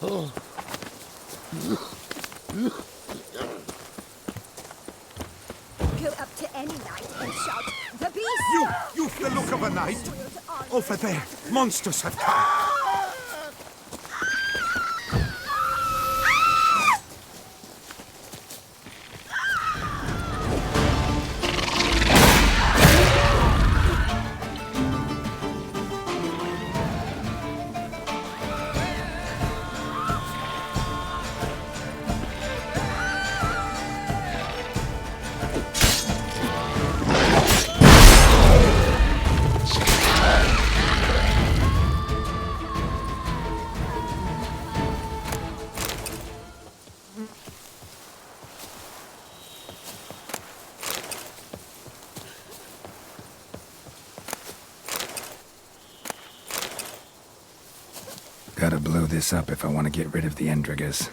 Go up to any knight and shout, "The beast!" You've the look of a knight. Over there, monsters have come. Gotta blow this up if I want to get rid of the Endriggers.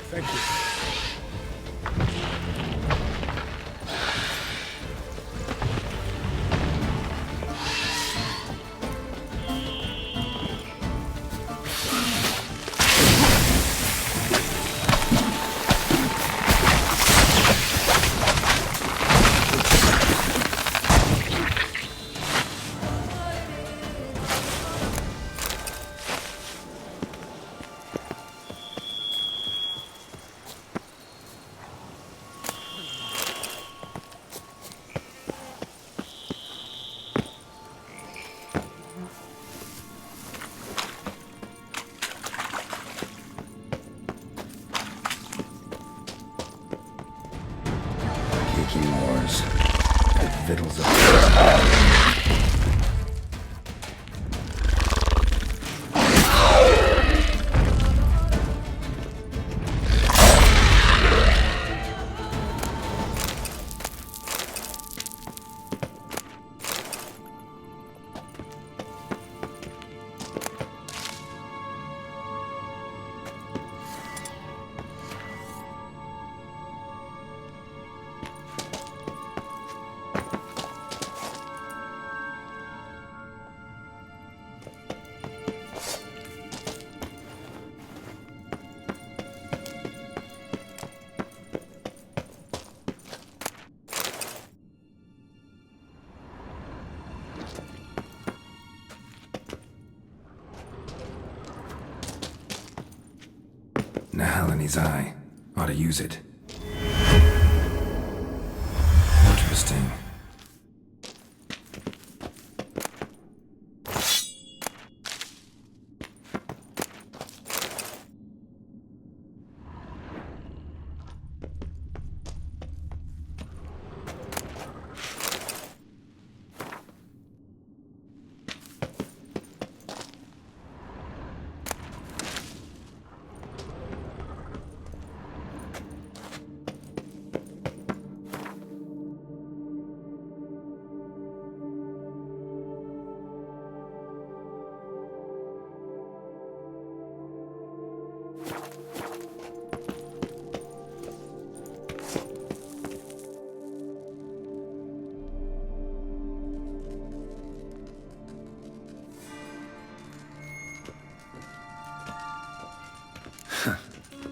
Thank you. Wars. The victuals of Nahalani's eye. Ought to use it. Interesting.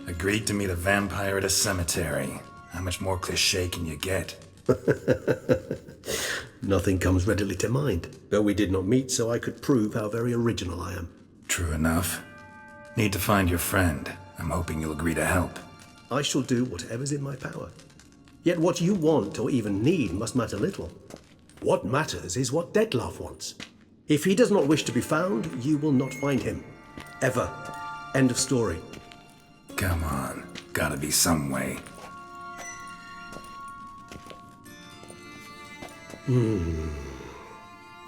Agreed to meet a vampire at a cemetery. How much more cliché can you get? Nothing comes readily to mind, but we did not meet so I could prove how very original I am. True enough. Need to find your friend. I'm hoping you'll agree to help. I shall do whatever's in my power. Yet what you want or even need must matter little. What matters is what Dettlaff wants. If he does not wish to be found, you will not find him. Ever. End of story. Come on. Gotta be some way.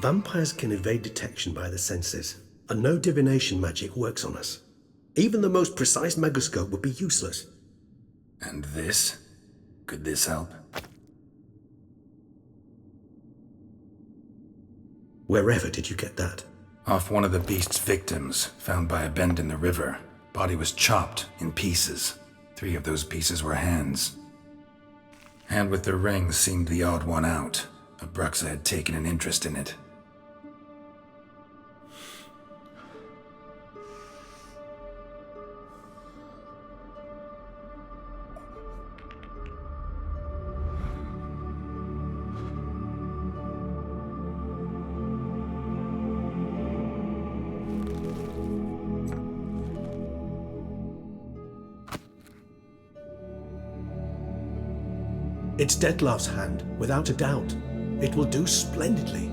Vampires can evade detection by the senses, and no divination magic works on us. Even the most precise megascope would be useless. And this? Could this help? Wherever did you get that? Off one of the beast's victims, found by a bend in the river. Body was chopped in pieces. 3 of those pieces were hands. Hand with the ring seemed the odd one out. Abruxa had taken an interest in it. It's Dettlaff's hand, without a doubt. It will do splendidly.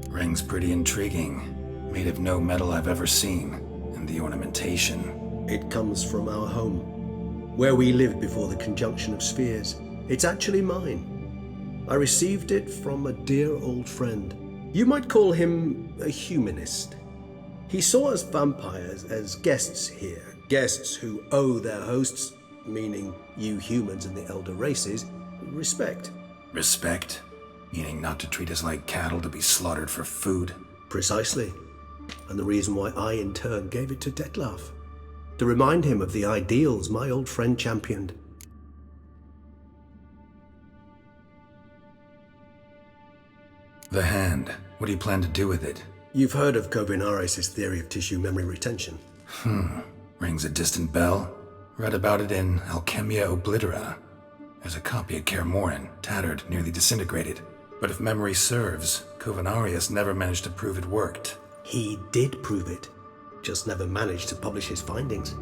Ring's pretty intriguing. Made of no metal I've ever seen. And the ornamentation. It comes from our home, where we lived before the conjunction of spheres. It's actually mine. I received it from a dear old friend. You might call him a humanist. He saw us vampires as guests here. Guests who owe their hosts, meaning you humans and the elder races, respect. Respect? Meaning not to treat us like cattle to be slaughtered for food? Precisely. And the reason why I in turn gave it to Dettlaff. To remind him of the ideals my old friend championed. The hand. What do you plan to do with it? You've heard of Kovinaris' theory of tissue memory retention. Rings a distant bell? Read about it in Alchemia Oblitera. There's a copy at Kaer Morhen, tattered, nearly disintegrated. But if memory serves, Kovinaris never managed to prove it worked. He did prove it, just never managed to publish his findings.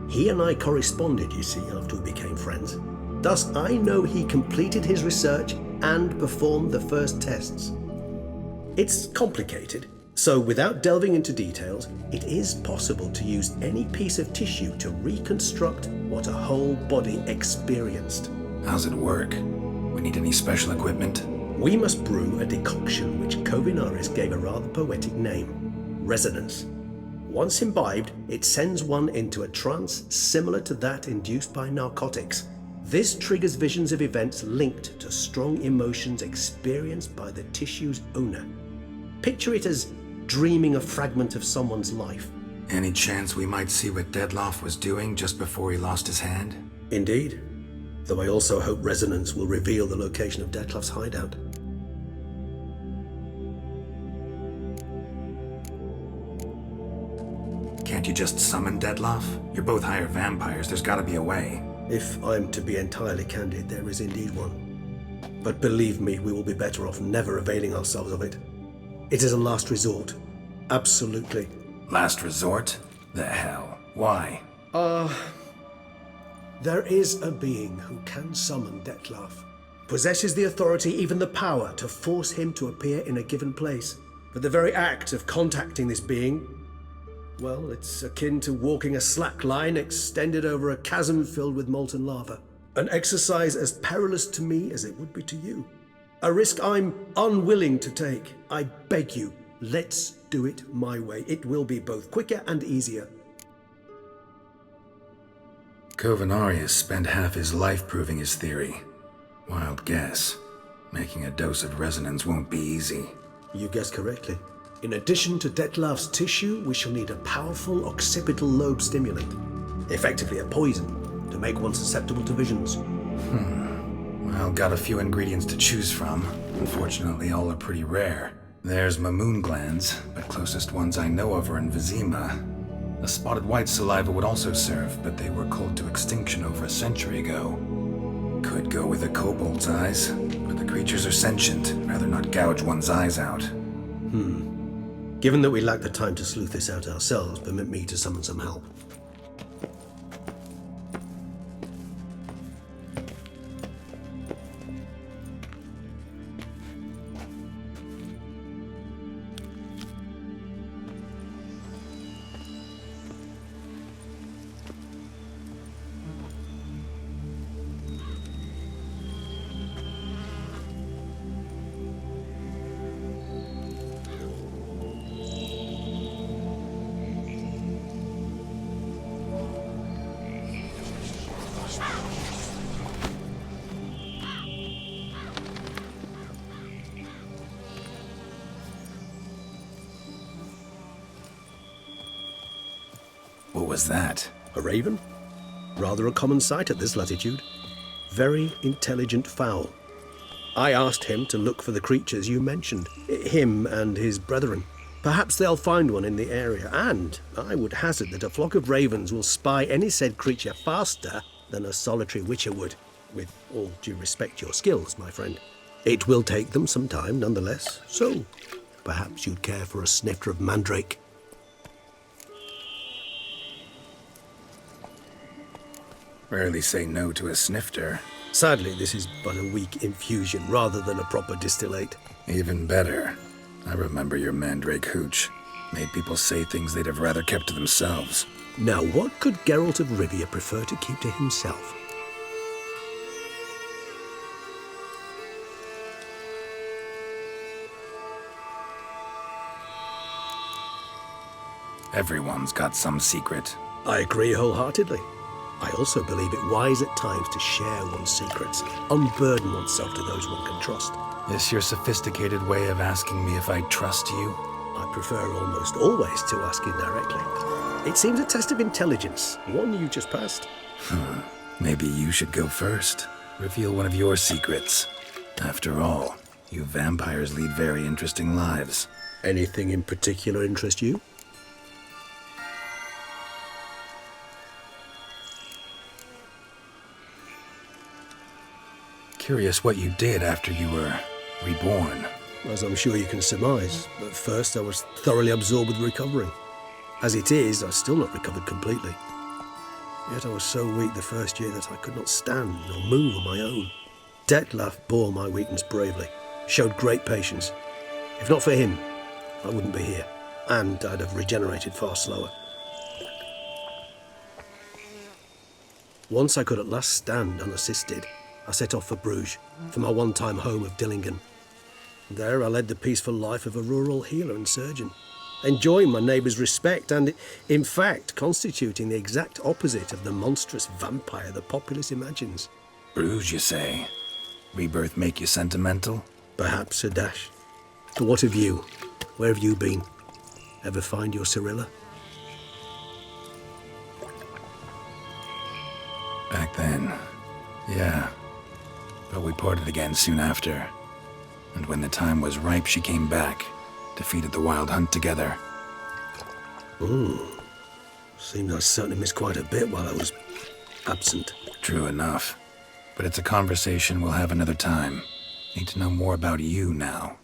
He and I corresponded, you see, after we became friends. Thus, I know he completed his research and performed the first tests. It's complicated, so without delving into details, it is possible to use any piece of tissue to reconstruct what a whole body experienced. How's it work? We need any special equipment? We must brew a decoction which Kovinaris gave a rather poetic name, resonance. Once imbibed, it sends one into a trance similar to that induced by narcotics. This triggers visions of events linked to strong emotions experienced by the tissue's owner. Picture it as dreaming a fragment of someone's life. Any chance we might see what Dettlaff was doing just before he lost his hand? Indeed. Though I also hope resonance will reveal the location of Dettlaff's hideout. Can't you just summon Dettlaff? You're both higher vampires, there's gotta be a way. If I'm to be entirely candid, there is indeed one. But believe me, we will be better off never availing ourselves of it. It is a last resort. Absolutely. Last resort? The hell? Why? There is a being who can summon Dettlaff. Possesses the authority, even the power, to force him to appear in a given place. But the very act of contacting this being, well, it's akin to walking a slack line extended over a chasm filled with molten lava. An exercise as perilous to me as it would be to you. A risk I'm unwilling to take. I beg you, let's do it my way. It will be both quicker and easier. Kovinaris spent half his life proving his theory. Wild guess. Making a dose of resonance won't be easy. You guessed correctly. In addition to Dettlaff's tissue, we shall need a powerful occipital lobe stimulant. Effectively a poison, to make one susceptible to visions. Well, got a few ingredients to choose from. Unfortunately, all are pretty rare. There's Mamoon glands, but closest ones I know of are in Vizima. A spotted white saliva would also serve, but they were culled to extinction over a century ago. Could go with a kobold's eyes, but the creatures are sentient. Rather not gouge one's eyes out. Given that we lack the time to sleuth this out ourselves, permit me to summon some help. What was that? A raven? Rather a common sight at this latitude. Very intelligent fowl. I asked him to look for the creatures you mentioned, him and his brethren. Perhaps they'll find one in the area, and I would hazard that a flock of ravens will spy any said creature faster than a solitary witcher would. With all due respect to your skills, my friend. It will take them some time, nonetheless, so perhaps you'd care for a snifter of mandrake. Rarely say no to a snifter. Sadly, this is but a weak infusion rather than a proper distillate. Even better. I remember your mandrake hooch. Made people say things they'd have rather kept to themselves. Now, what could Geralt of Rivia prefer to keep to himself? Everyone's got some secret. I agree wholeheartedly. I also believe it wise at times to share one's secrets, unburden oneself to those one can trust. This your sophisticated way of asking me if I trust you? I prefer almost always to ask indirectly. It seems a test of intelligence, one you just passed. Maybe you should go first. Reveal one of your secrets. After all, you vampires lead very interesting lives. Anything in particular interest you? Curious what you did after you were reborn. As I'm sure you can surmise, at first I was thoroughly absorbed with recovering. As it is, I've still not recovered completely. Yet I was so weak the first year that I could not stand nor move on my own. Detlef bore my weakness bravely, showed great patience. If not for him, I wouldn't be here, and I'd have regenerated far slower. Once I could at last stand unassisted, I set off for Bruges, for my one-time home of Dillingen. There I led the peaceful life of a rural healer and surgeon, enjoying my neighbours' respect and, in fact, constituting the exact opposite of the monstrous vampire the populace imagines. Bruges, you say? Rebirth make you sentimental? Perhaps a dash. But what of you? Where have you been? Ever find your Cyrilla? Back then, yeah. But we parted again soon after. And when the time was ripe, she came back, defeated the Wild Hunt together. Seems I certainly missed quite a bit while I was absent. True enough. But it's a conversation we'll have another time. Need to know more about you now.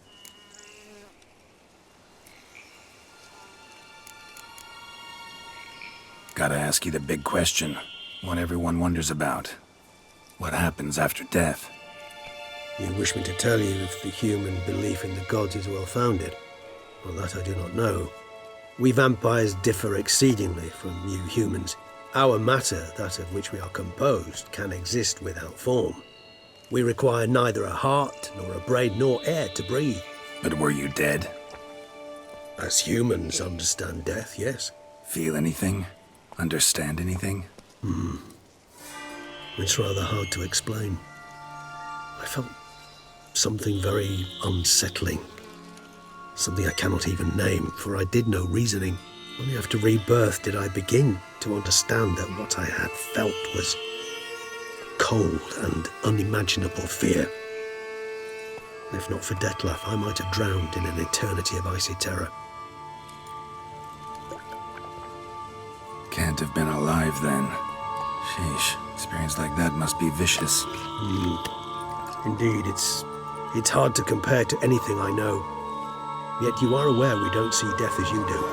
Gotta ask you the big question. One everyone wonders about. What happens after death? You wish me to tell you if the human belief in the gods is well-founded? Well, that I do not know. We vampires differ exceedingly from you humans. Our matter, that of which we are composed, can exist without form. We require neither a heart, nor a brain, nor air to breathe. But were you dead? As humans understand death, yes. Feel anything? Understand anything? It's rather hard to explain. I felt something very unsettling. Something I cannot even name, for I did no reasoning. Only after rebirth did I begin to understand that what I had felt was cold and unimaginable fear. If not for Detlef, I might have drowned in an eternity of icy terror. Can't have been alive then. Sheesh, experience like that must be vicious. Indeed, it's hard to compare to anything I know. Yet you are aware we don't see death as you do.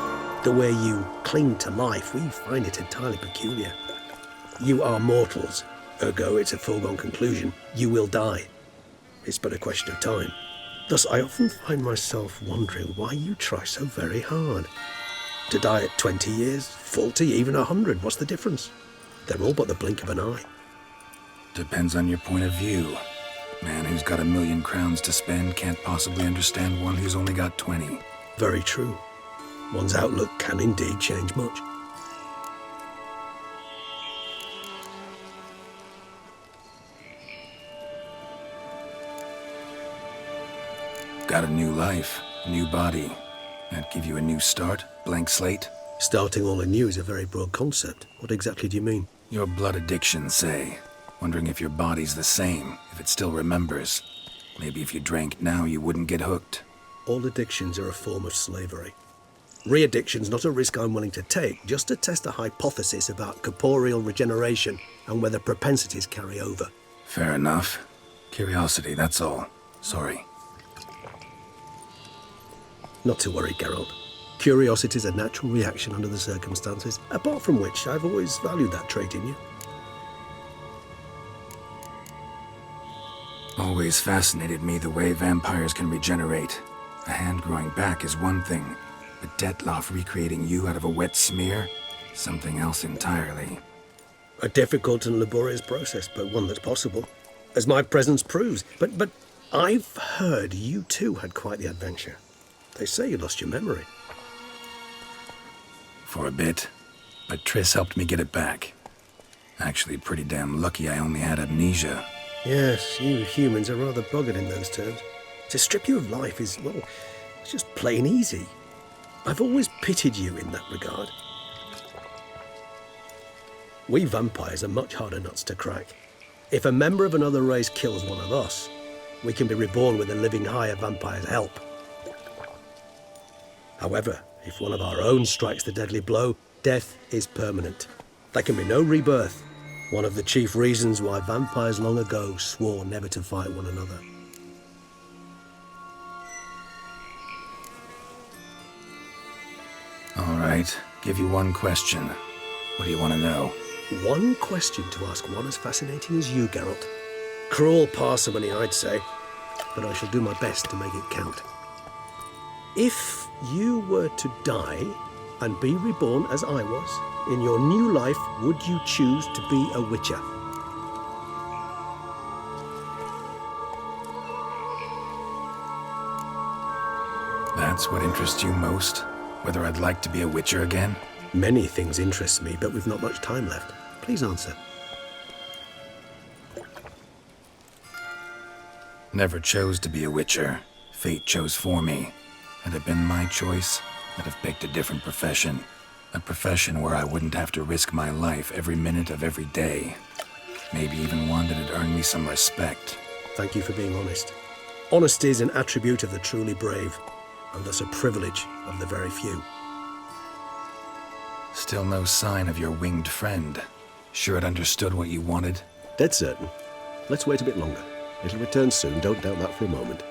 The way you cling to life, we find it entirely peculiar. You are mortals, ergo it's a foregone conclusion. You will die. It's but a question of time. Thus, I often find myself wondering why you try so very hard. To die at 20 years, 40, even 100, what's the difference? They're all but the blink of an eye. Depends on your point of view. Man who's got 1,000,000 crowns to spend can't possibly understand one who's only got 20. Very true. One's outlook can indeed change much. Got a new life, new body. That give you a new start, blank slate? Starting all anew is a very broad concept. What exactly do you mean? Your blood addiction, say. Wondering if your body's the same, if it still remembers. Maybe if you drank now, you wouldn't get hooked. All addictions are a form of slavery. Re-addiction's not a risk I'm willing to take, just to test a hypothesis about corporeal regeneration and whether propensities carry over. Fair enough. Curiosity, that's all. Sorry. Not to worry, Geralt. Curiosity is a natural reaction under the circumstances, apart from which I've always valued that trait in you. Always fascinated me the way vampires can regenerate. A hand growing back is one thing, but Detlef recreating you out of a wet smear? Something else entirely. A difficult and laborious process, but one that's possible, as my presence proves. But I've heard you too had quite the adventure. They say you lost your memory. For a bit, but Triss helped me get it back. Actually, pretty damn lucky I only had amnesia. Yes, you humans are rather buggered in those terms. To strip you of life is, well, it's just plain easy. I've always pitied you in that regard. We vampires are much harder nuts to crack. If a member of another race kills one of us, we can be reborn with a living higher vampire's help. However, if one of our own strikes the deadly blow, death is permanent. There can be no rebirth. One of the chief reasons why vampires long ago swore never to fight one another. All right, give you one question. What do you want to know? One question to ask one as fascinating as you, Geralt. Cruel parsimony, I'd say, but I shall do my best to make it count. If you were to die and be reborn as I was, in your new life, would you choose to be a witcher? That's what interests you most? Whether I'd like to be a witcher again? Many things interest me, but we've not much time left. Please answer. Never chose to be a witcher. Fate chose for me. Had it been my choice, I'd have picked a different profession. A profession where I wouldn't have to risk my life every minute of every day. Maybe even one that'd earn me some respect. Thank you for being honest. Honesty is an attribute of the truly brave, and thus a privilege of the very few. Still no sign of your winged friend. Sure it understood what you wanted? Dead certain. Let's wait a bit longer. It'll return soon, don't doubt that for a moment.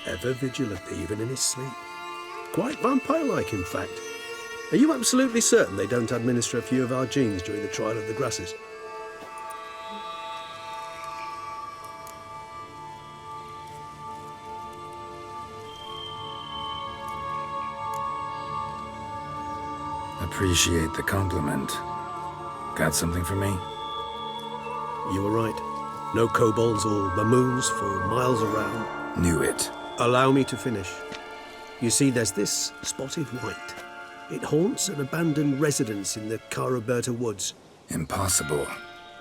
Ever vigilant, even in his sleep. Quite vampire-like, in fact. Are you absolutely certain they don't administer a few of our genes during the trial of the grasses? Appreciate the compliment. Got something for me? You were right. No kobolds or mamoons for miles around. Knew it. Allow me to finish. You see, there's this spotted white. It haunts an abandoned residence in the Caraberta woods. Impossible.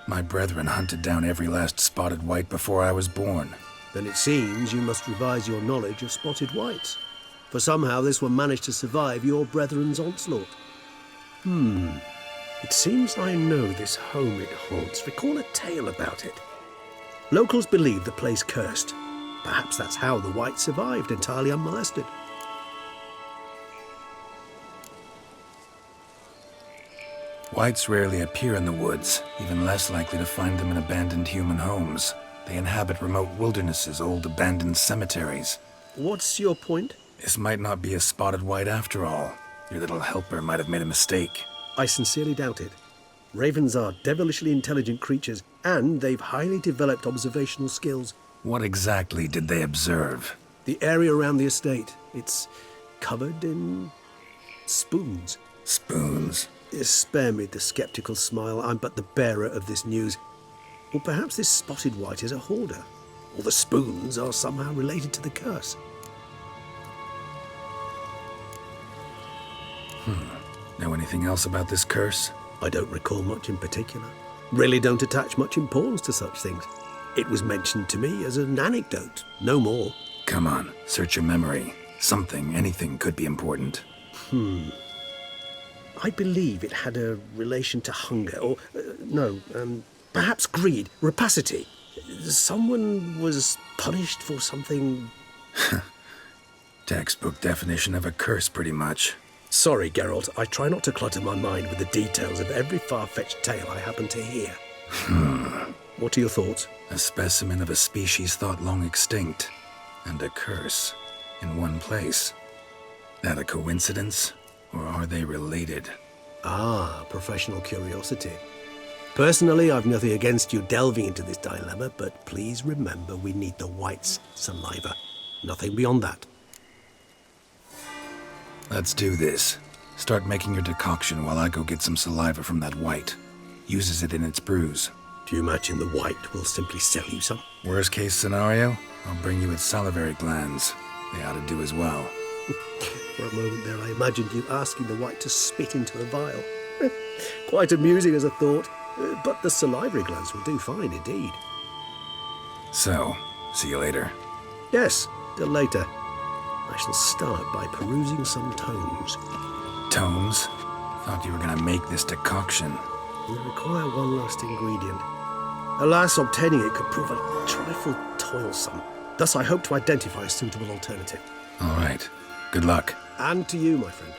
My brethren hunted down every last spotted white before I was born. Then it seems you must revise your knowledge of spotted whites. For somehow this one managed to survive your brethren's onslaught. It seems I know this home it haunts. Recall a tale about it. Locals believe the place cursed. Perhaps that's how the white survived entirely unmolested. Whites rarely appear in the woods, even less likely to find them in abandoned human homes. They inhabit remote wildernesses, old abandoned cemeteries. What's your point? This might not be a spotted white after all. Your little helper might have made a mistake. I sincerely doubt it. Ravens are devilishly intelligent creatures, and they've highly developed observational skills. What exactly did they observe? The area around the estate, it's covered in spoons. Spoons? Spare me the skeptical smile. I'm but the bearer of this news. Or perhaps this spotted white is a hoarder. Or the spoons are somehow related to the curse. Know anything else about this curse? I don't recall much in particular. Really don't attach much importance to such things. It was mentioned to me as an anecdote, no more. Come on, search your memory. Something, anything could be important. I believe it had a relation to hunger, or, perhaps greed, rapacity. Someone was punished for something. Textbook definition of a curse, pretty much. Sorry, Geralt, I try not to clutter my mind with the details of every far-fetched tale I happen to hear. What are your thoughts? A specimen of a species thought long extinct, and a curse in one place. That a coincidence, or are they related? Ah, professional curiosity. Personally, I've nothing against you delving into this dilemma, but please remember we need the white's saliva. Nothing beyond that. Let's do this. Start making your decoction while I go get some saliva from that white. Uses it in its brews. Do you imagine the white will simply sell you some? Worst case scenario, I'll bring you its salivary glands. They ought to do as well. For a moment there, I imagined you asking the white to spit into a vial. Quite amusing as a thought, but the salivary glands will do fine indeed. So, see you later. Yes, till later. I shall start by perusing some tomes. Tomes? Thought you were gonna make this decoction. We require one last ingredient. Alas, obtaining it could prove a trifle toilsome. Thus, I hope to identify a suitable alternative. All right. Good luck. And to you, my friend.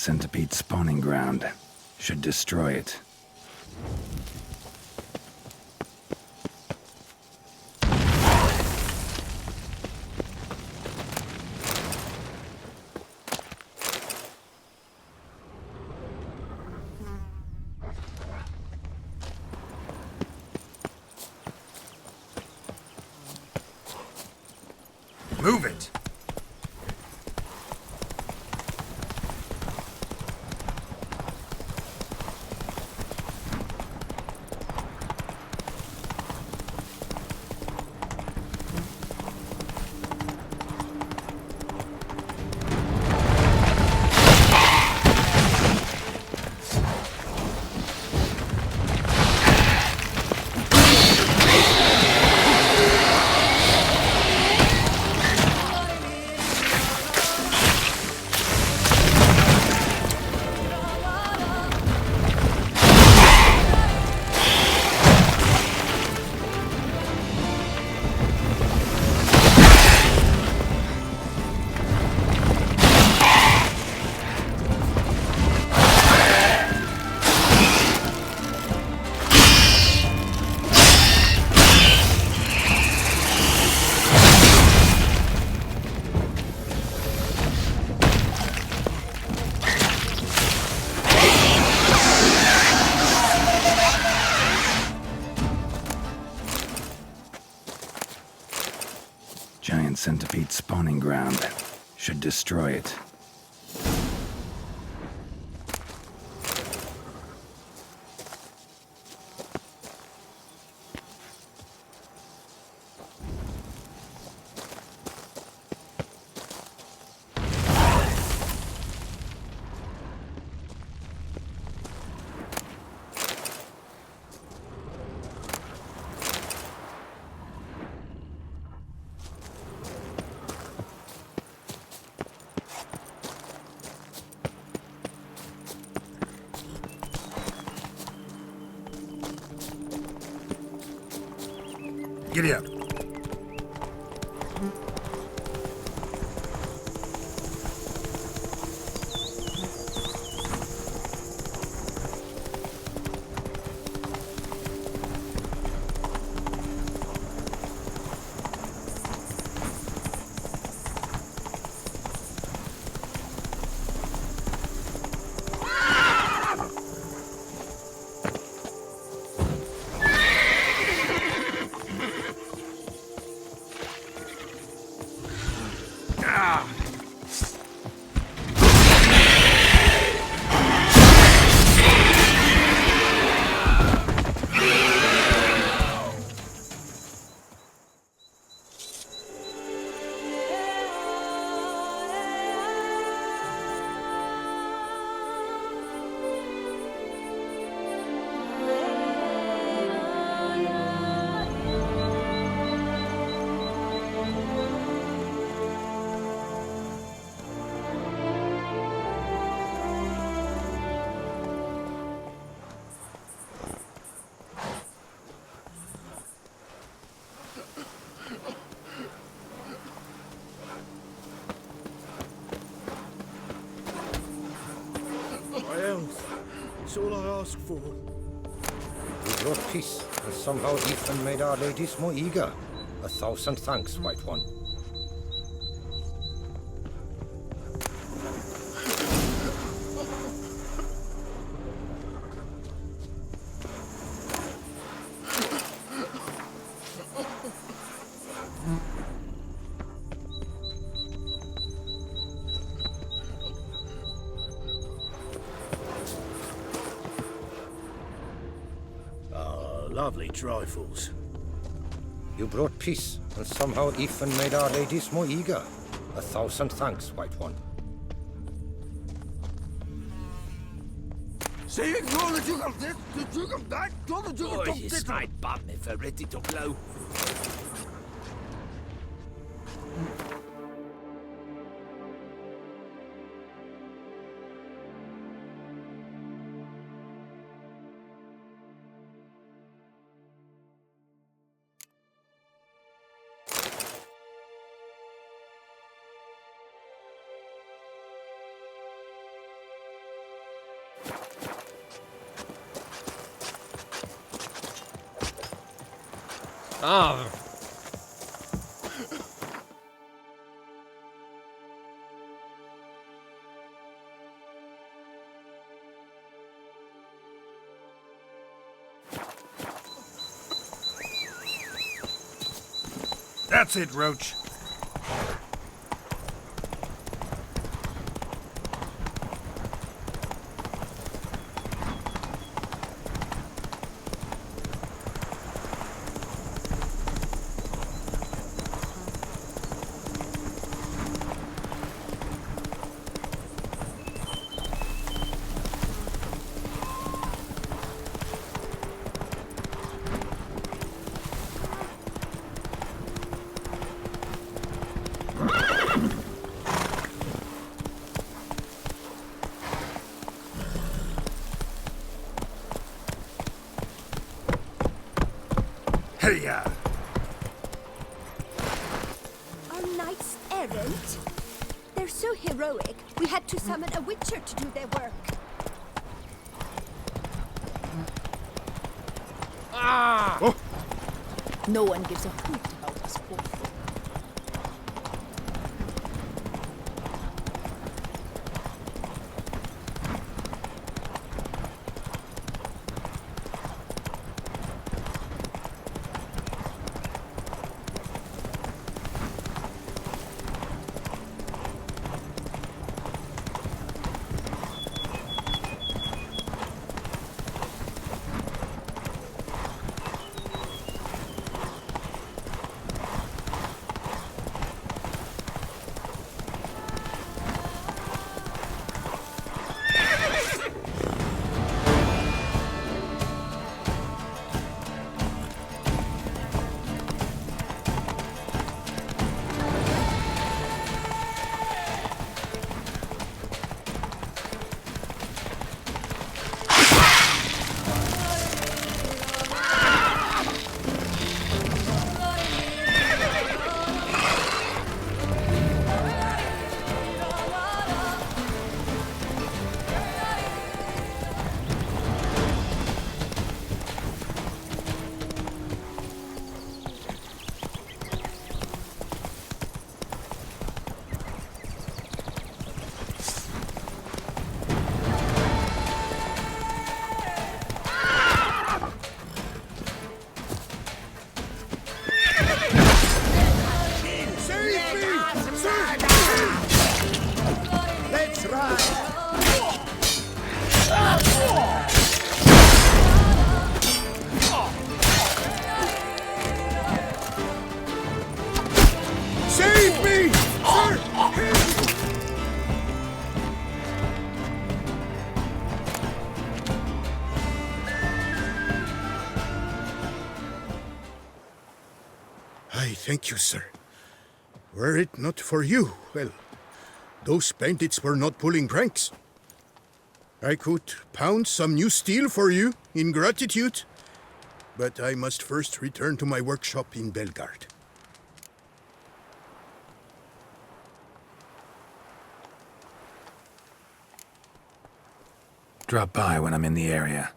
centipede spawning ground. Should destroy it. Move it! Giant centipede spawning ground. Should destroy it. Giddy up. My health. It's all I ask for. We brought peace, and somehow Ethan made our ladies more eager. 1,000 thanks, White One. Lovely trifles. You brought peace, and somehow Ethan made our ladies more eager. 1,000 thanks, White One. Saying all the Duke of this, the Duke of that, all the Duke of Boy, you straight bum if we're ready to blow. Ah. That's it, Roach. Hey-ya! Our knights errant? They're so heroic, we had to summon a witcher to do their work. Ah! Oh, No one gives a hoot about us awful. save me! Sir! I thank you, sir. Were it not for you, well, those bandits were not pulling pranks. I could pound some new steel for you in gratitude, but I must first return to my workshop in Belgaard. Drop by when I'm in the area.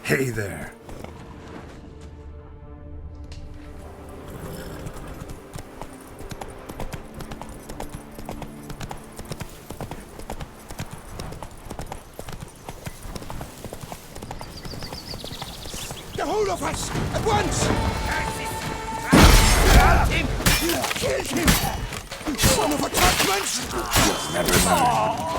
Hey there. a hold of us! At once! Killed him! You son of a Turkmans! You'll never learn.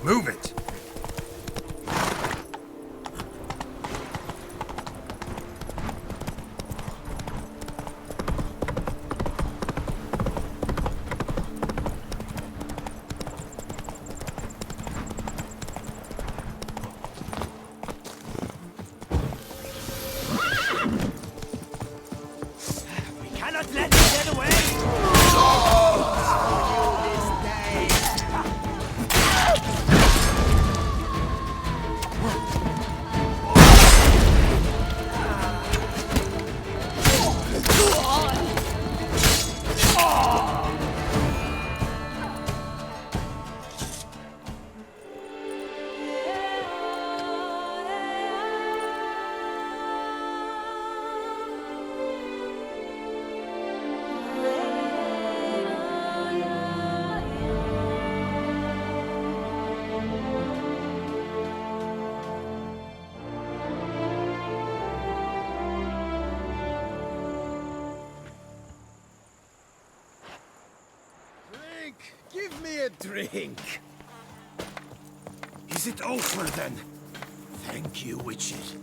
Move it! We cannot let them get away! Give me a drink. Is it over then? Thank you, witches.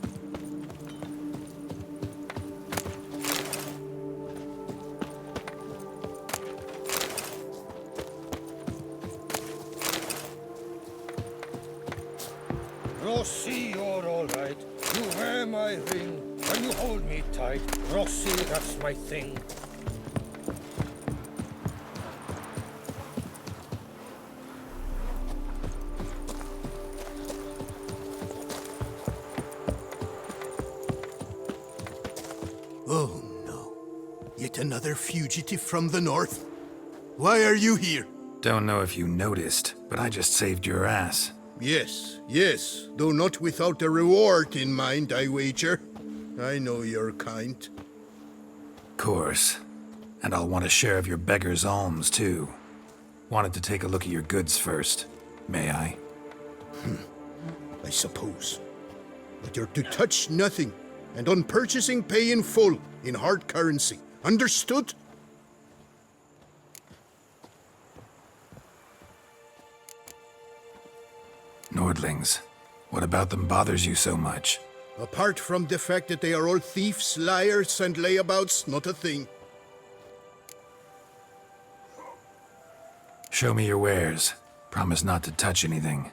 Rossi, you're all right. You wear my ring, and you hold me tight. Rossi, that's my thing. Oh no. Yet another fugitive from the north? Why are you here? Don't know if you noticed, but I just saved your ass. Yes, yes, though not without a reward in mind, I wager. I know your kind. Course. And I'll want a share of your beggar's alms, too. Wanted to take a look at your goods first. May I? I suppose. But you're to touch nothing, and on purchasing pay in full, in hard currency. Understood? Nordlings. What about them bothers you so much? Apart from the fact that they are all thieves, liars, and layabouts, not a thing. Show me your wares. Promise not to touch anything.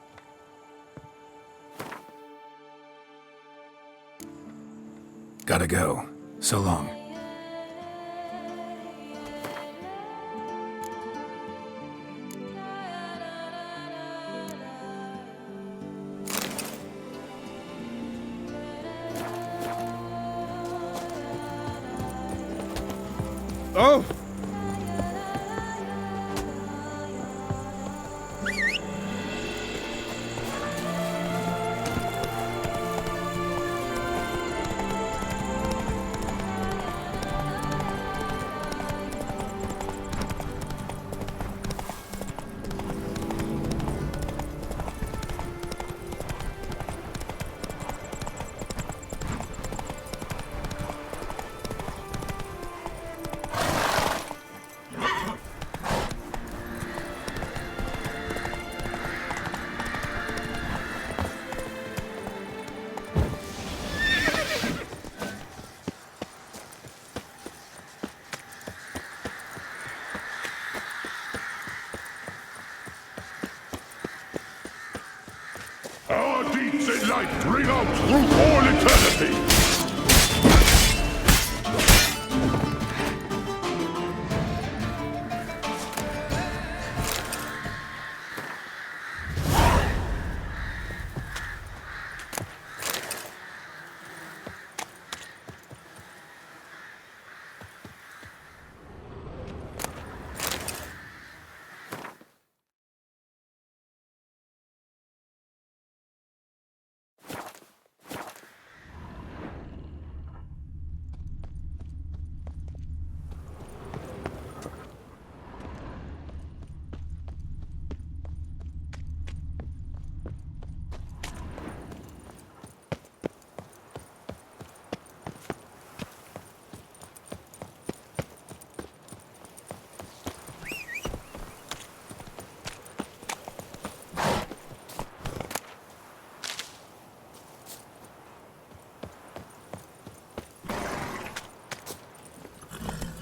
Gotta go. So long. Oh! Crimson light ring out through all eternity!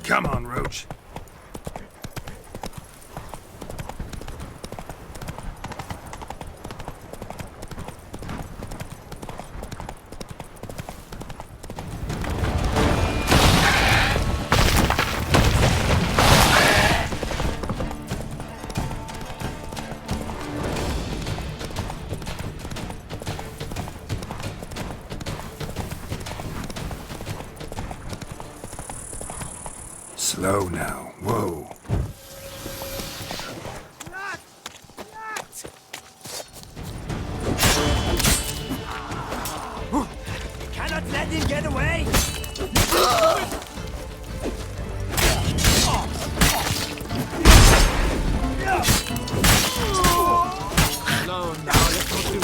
Come on, Roach. Slow now. Whoa. Cannot let him get away! Slow now, let's go through.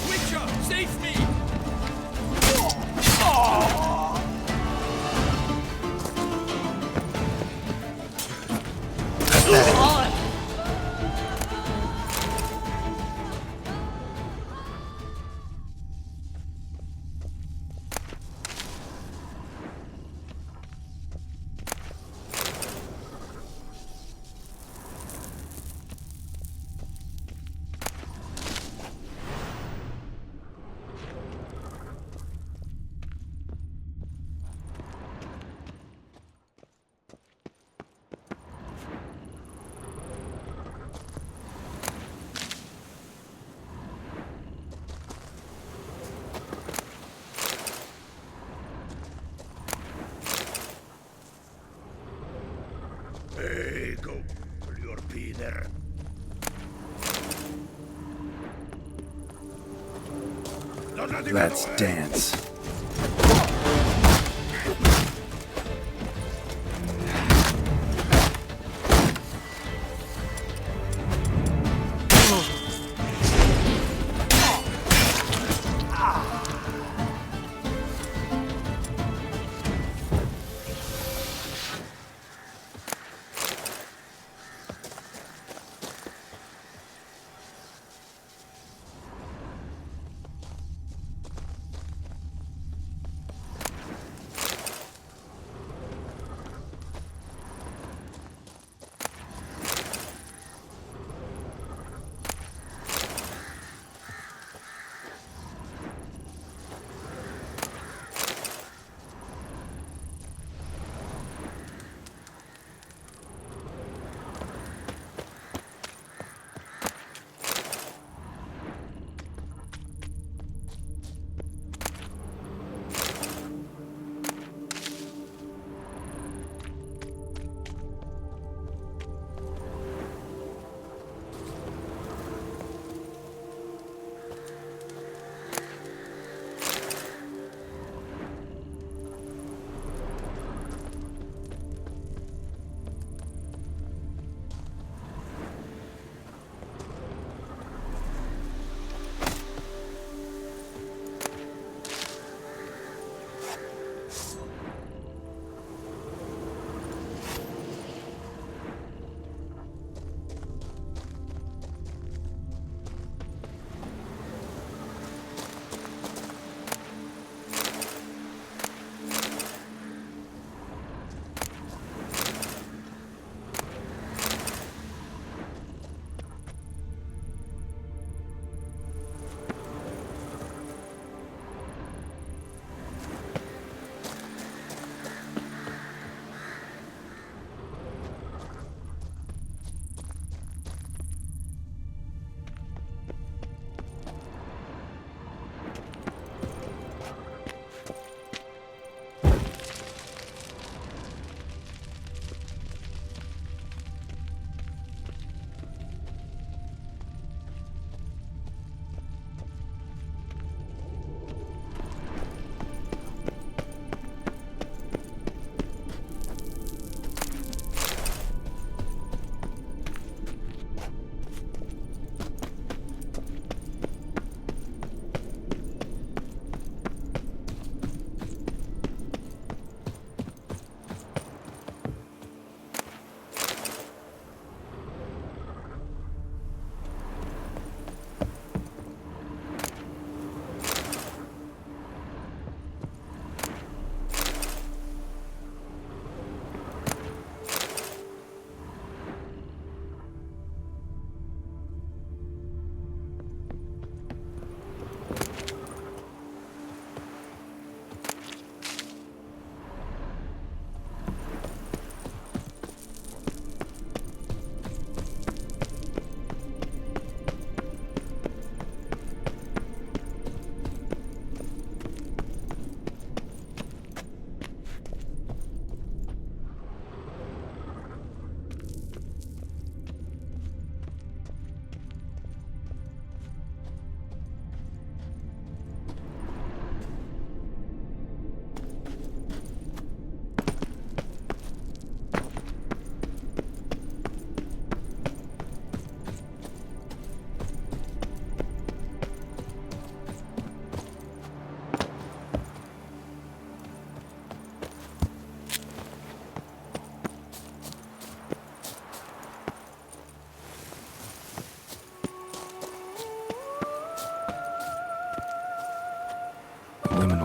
Witcher, save me! Hey, go for your Peter. Let's dance.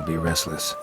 I'll be restless.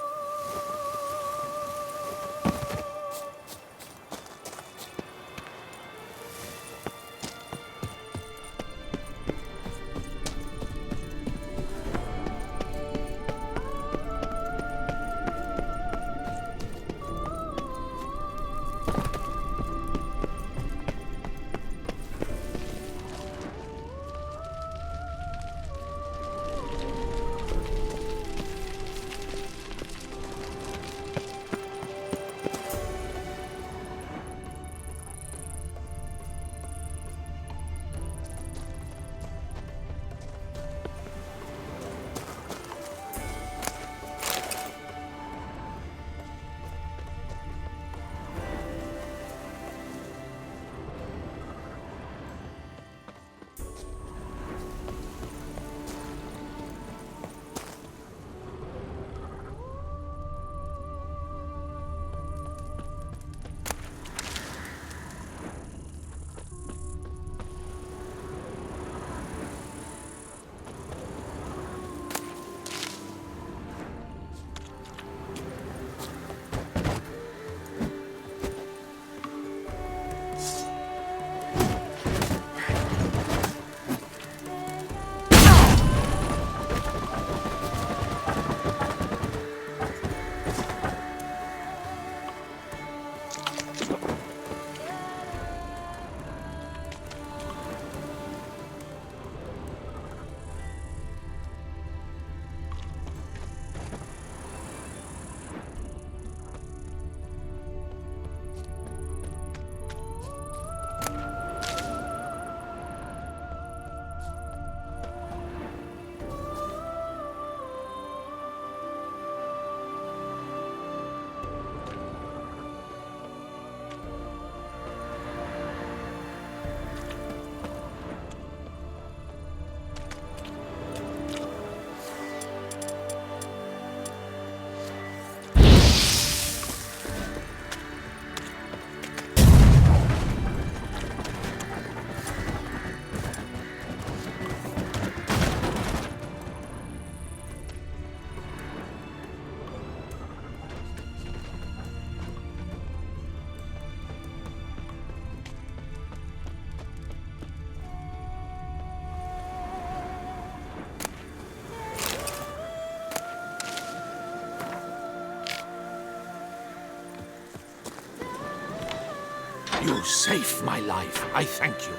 You saved my life. I thank you.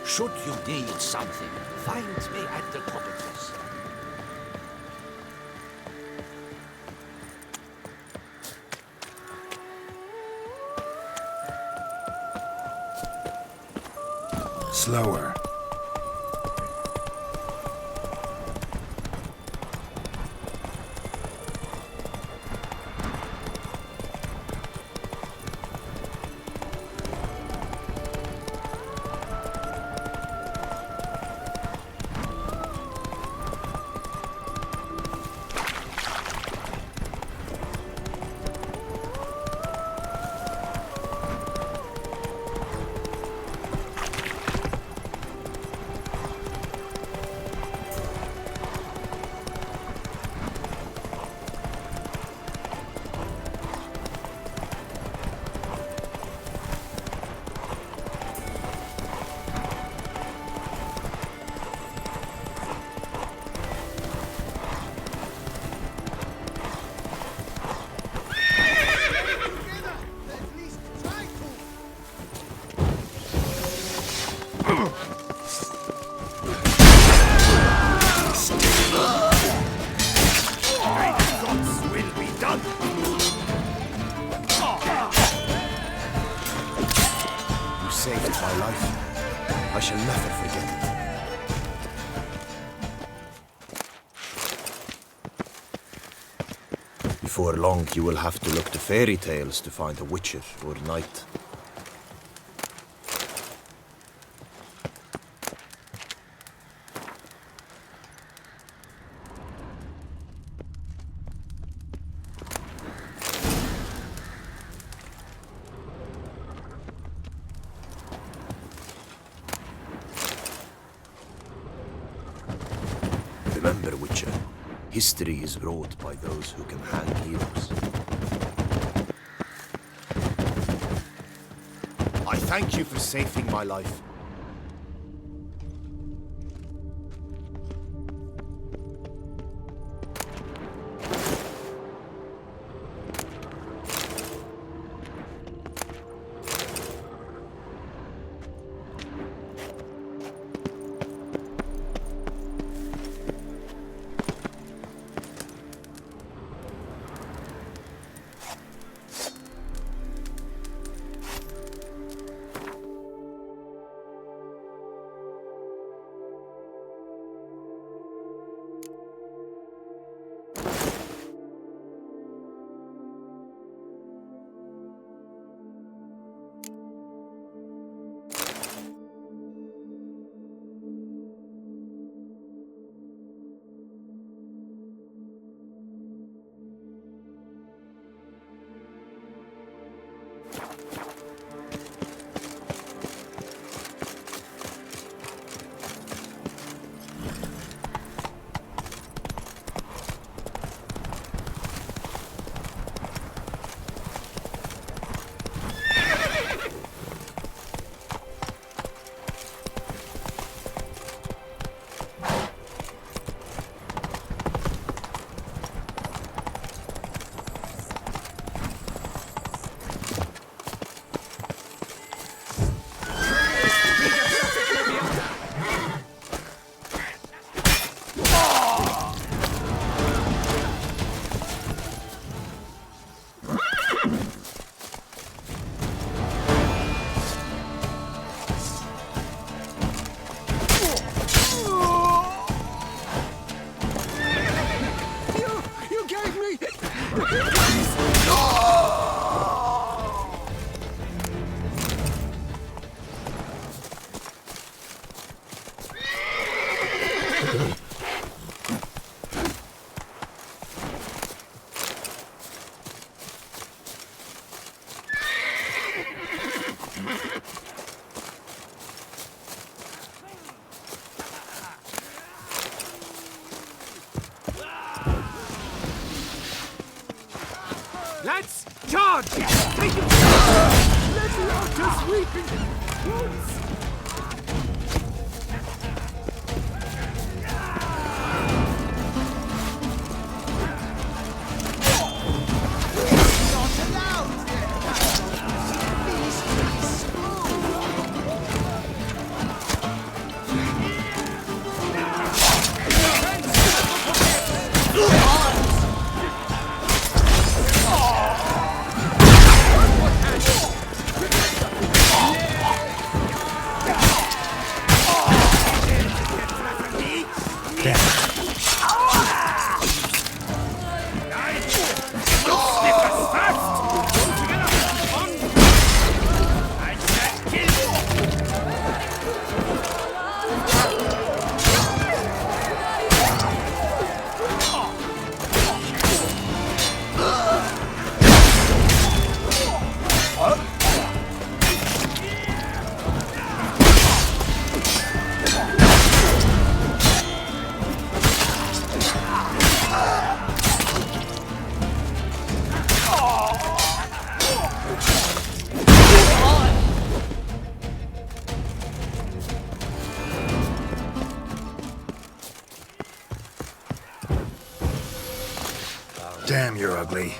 Should you need something, find me at the cottages. Slower. Saved my life. I shall never forget it. Before long, you will have to look to fairy tales to find a witcher or knight. Remember, Witcher, History is wrought by those who can hang heroes. I thank you for saving my life. Let's charge! Take it! Let's out us sweeping woods! Damn, you're ugly.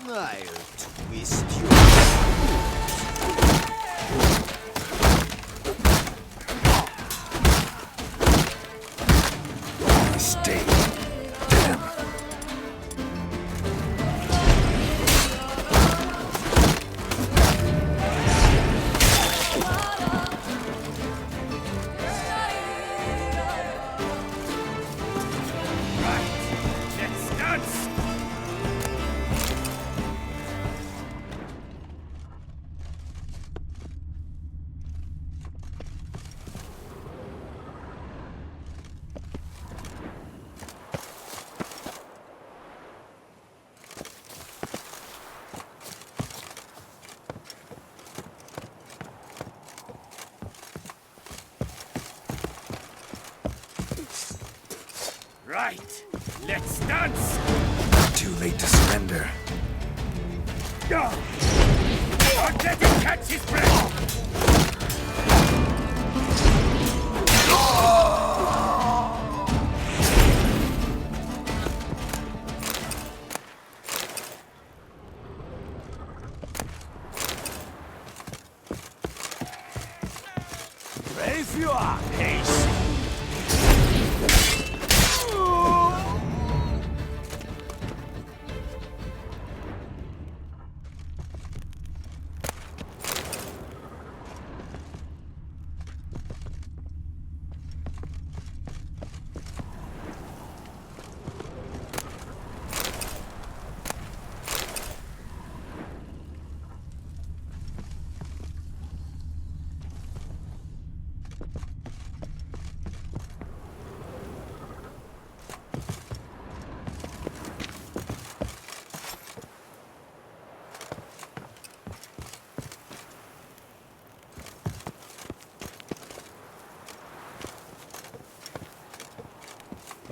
I'll twist you. Stay. Damn. Let's dance! Right, let's dance! Too late to surrender. Don't let him catch his breath! Brave you are, Ace!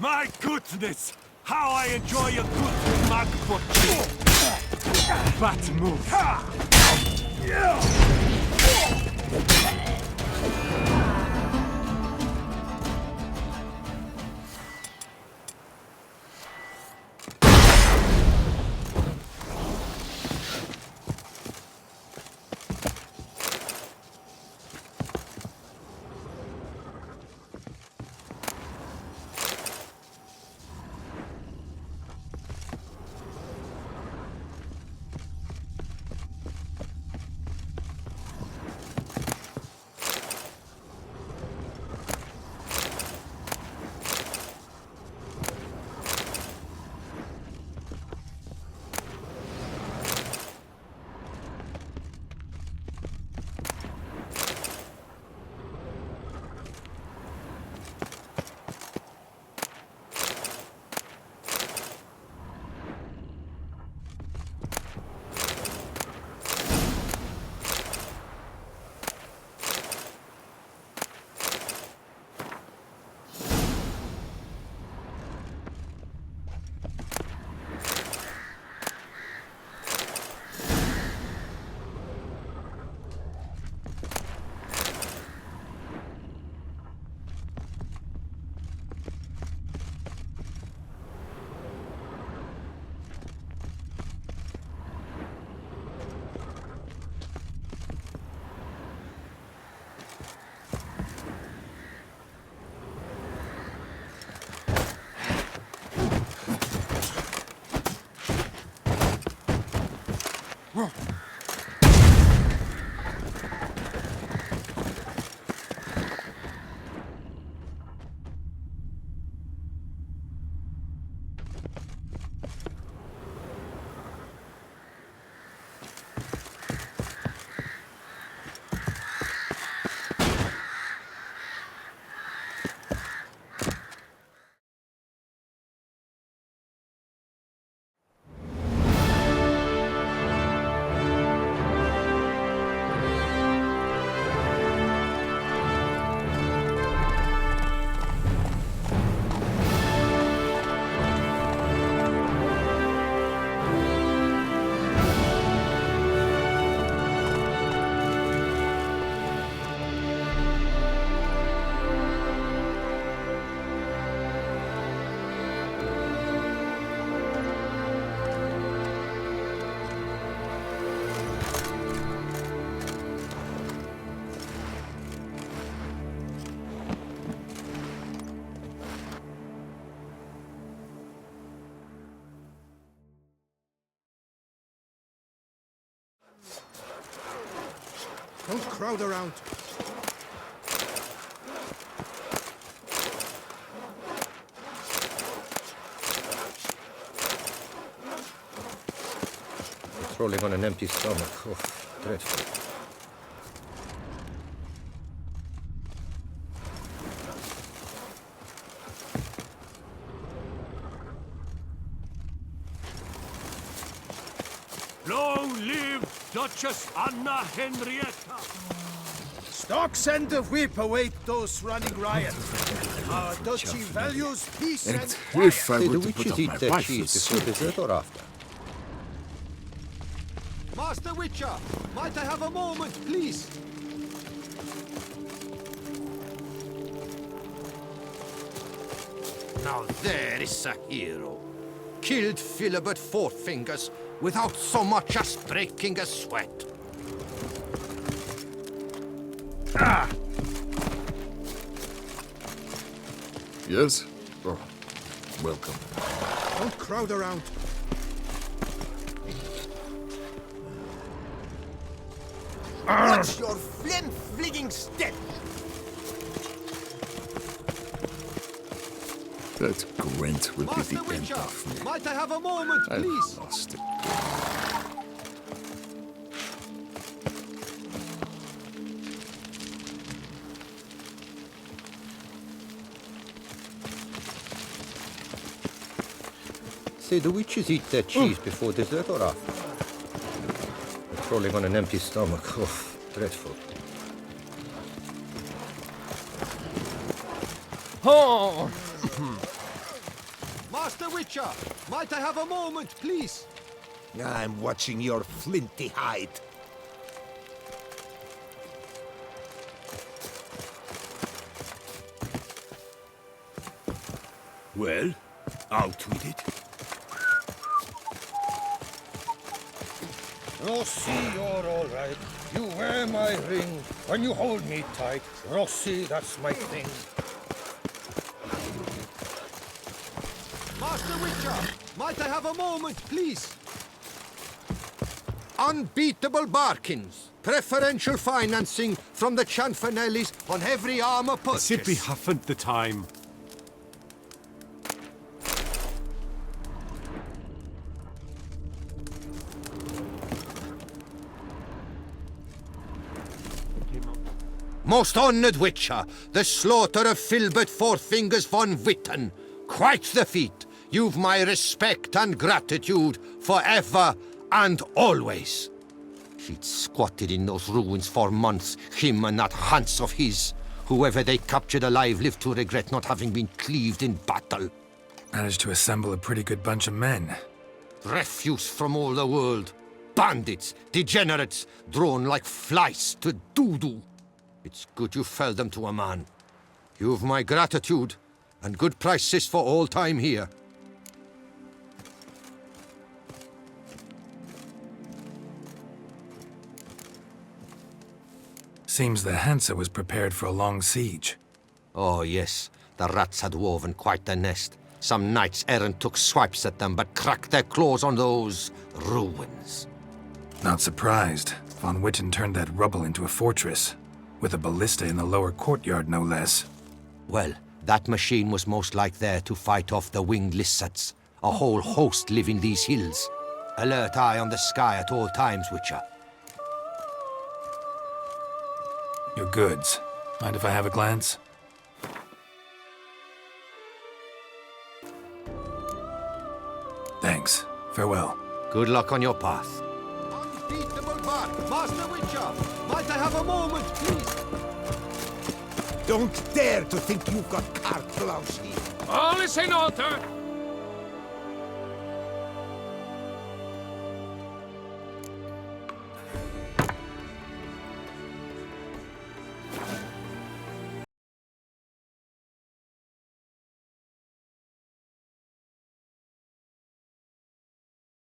My goodness! How I enjoy a good mug butcher! Bad move! Don't crowd around. Rolling on an empty stomach. Oh, dreadful. Long live Duchess Anna Henrietta! Stocks and the whip await those running riot. Our duchy values peace and If I Say, were do to witches put up eat my their wife cheese with before dessert or after? Master Witcher, might I have a moment, please? Now there is a hero. Killed Philibert Four Fingers without so much as breaking a sweat. Ah! Yes? Oh, welcome. Don't crowd around. What's your flim-fligging step? That Gwent will be Master the end Witcher, of me. might I have a moment, I've please? lost it. Say, do witches eat their cheese before dessert or after? Rolling on an empty stomach. Oh, dreadful. Oh! Master Witcher, might I have a moment, please? I'm watching your flinty hide. Well, out with it. Rossi, you're all right. You wear my ring when you hold me tight. Rossi, that's my thing. Master Witcher, might I have a moment, please? Unbeatable bargains. Preferential financing from the Chanfanellis on every armor purchase. Sippy haven't the time. Most honored Witcher, the slaughter of Filbert Four Fingers von Witten. Quite the feat. You've my respect and gratitude forever and always. He'd squatted in those ruins for months, him and that Hans of his. Whoever they captured alive lived to regret not having been cleaved in battle. Managed to assemble a pretty good bunch of men. Refuse from all the world. Bandits, degenerates, drawn like flies to doo-doo. It's good you fell them to a man. You've my gratitude, and good prices for all time here. Seems the Hansa was prepared for a long siege. Oh, yes. The rats had woven quite the nest. Some knights errant took swipes at them, but cracked their claws on those ruins. Not surprised. Von Witten turned that rubble into a fortress. With a ballista in the lower courtyard, no less. Well, that machine was most like there to fight off the winged lizards. A whole host live in these hills. Alert eye on the sky at all times, Witcher. Your goods. Mind if I have a glance? Thanks. Farewell. Good luck on your path. Unbeatable bark, Master Witcher! Might I have a moment, please? Don't dare to think you've got carte blanche here. All is in order.